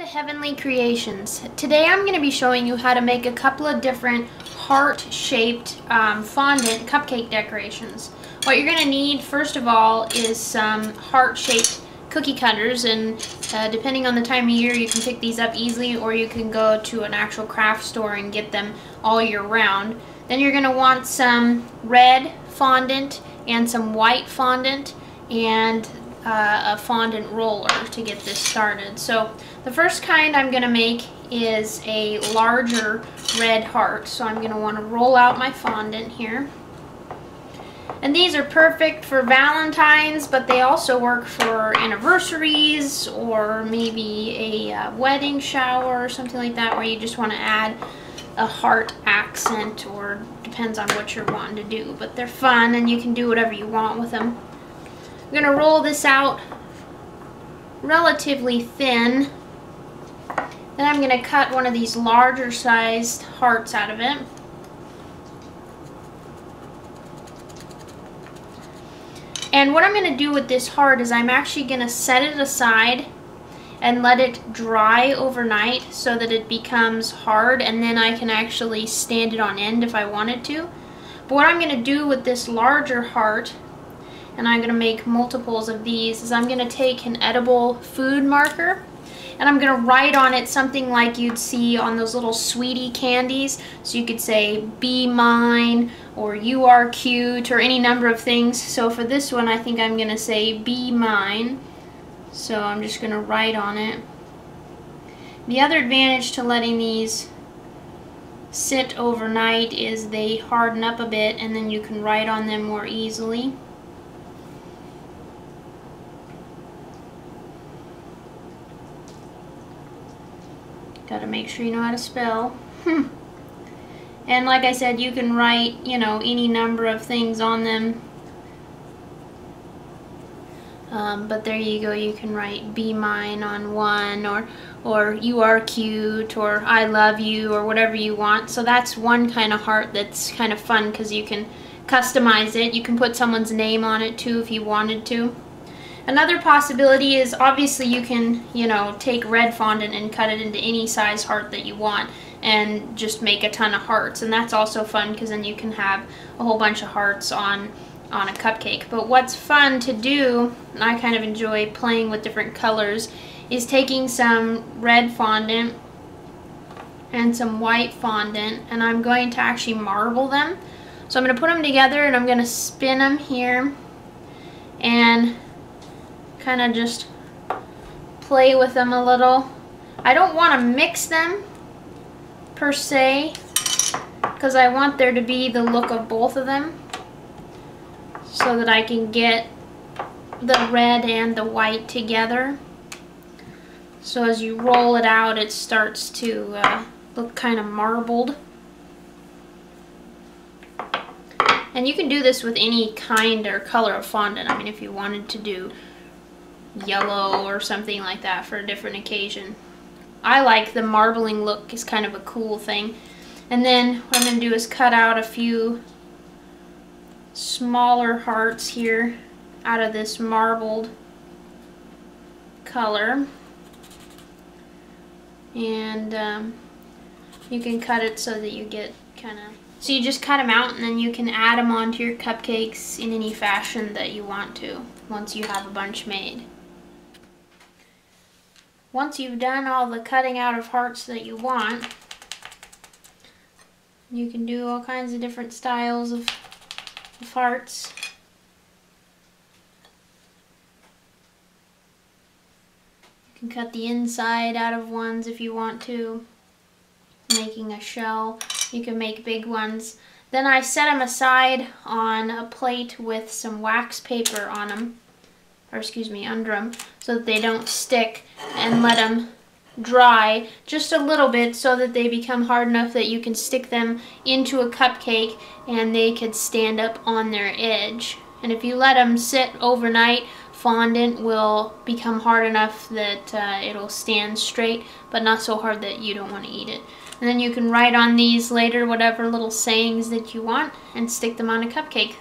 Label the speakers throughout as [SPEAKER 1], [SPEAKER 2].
[SPEAKER 1] Welcome to Heavenly Creations. Today I'm going to be showing you how to make a couple of different heart-shaped fondant cupcake decorations. What you're going to need first of all is some heart-shaped cookie cutters, and depending on the time of year you can pick these up easily, or you can go to an actual craft store and get them all year round. Then you're going to want some red fondant and some white fondant and a fondant roller to get this started. So the first kind I'm going to make is a larger red heart. So I'm going to want to roll out my fondant here. And these are perfect for Valentine's, but they also work for anniversaries or maybe a wedding shower or something like that, where you just want to add a heart accent, or depends on what you're wanting to do. But they're fun and you can do whatever you want with them. I'm going to roll this out relatively thin. Then I'm going to cut one of these larger sized hearts out of it. And what I'm going to do with this heart is I'm actually going to set it aside and let it dry overnight so that it becomes hard, and then I can actually stand it on end if I wanted to. But what I'm going to do with this larger heart, and I'm going to make multiples of these, is I'm going to take an edible food marker and I'm going to write on it something like you'd see on those little sweetie candies. So you could say, "Be mine," or "You are cute," or any number of things. So for this one I think I'm going to say "Be mine." So I'm just going to write on it. The other advantage to letting these sit overnight is they harden up a bit, and then you can write on them more easily. Gotta make sure you know how to spell. And like I said, you can write, any number of things on them. But there you go, you can write "Be mine" on one, or "You are cute," or "I love you," or whatever you want. So that's one kind of heart that's kind of fun because you can customize it. You can put someone's name on it too if you wanted to. Another possibility is, obviously you can, take red fondant and cut it into any size heart that you want and just make a ton of hearts. And that's also fun because then you can have a whole bunch of hearts on a cupcake. But what's fun to do, and I kind of enjoy playing with different colors, is taking some red fondant and some white fondant, and I'm going to actually marble them. So I'm going to put them together and I'm going to spin them here and kind of just play with them a little. I don't want to mix them per se because I want there to be the look of both of them so that I can get the red and the white together. So as you roll it out, it starts to look kind of marbled. And you can do this with any kind or color of fondant. I mean, if you wanted to do yellow or something like that for a different occasion. I like the marbling look, is kind of a cool thing. And then what I'm going to do is cut out a few smaller hearts here out of this marbled color. And you can cut it so that you get so you just cut them out, and then you can add them onto your cupcakes in any fashion that you want to once you have a bunch made. Once you've done all the cutting out of hearts that you want, you can do all kinds of different styles of hearts. You can cut the inside out of ones if you want to, making a shell. You can make big ones. Then I set them aside on a plate with some wax paper on them, or excuse me, under them, so that they don't stick, and let them dry just a little bit so that they become hard enough that you can stick them into a cupcake and they could stand up on their edge. And if you let them sit overnight, fondant will become hard enough that it'll stand straight, but not so hard that you don't want to eat it. And then you can write on these later whatever little sayings that you want and stick them on a cupcake.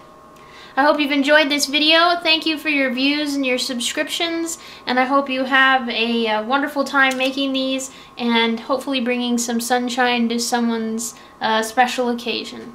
[SPEAKER 1] I hope you've enjoyed this video. Thank you for your views and your subscriptions, and I hope you have a wonderful time making these and hopefully bringing some sunshine to someone's special occasion.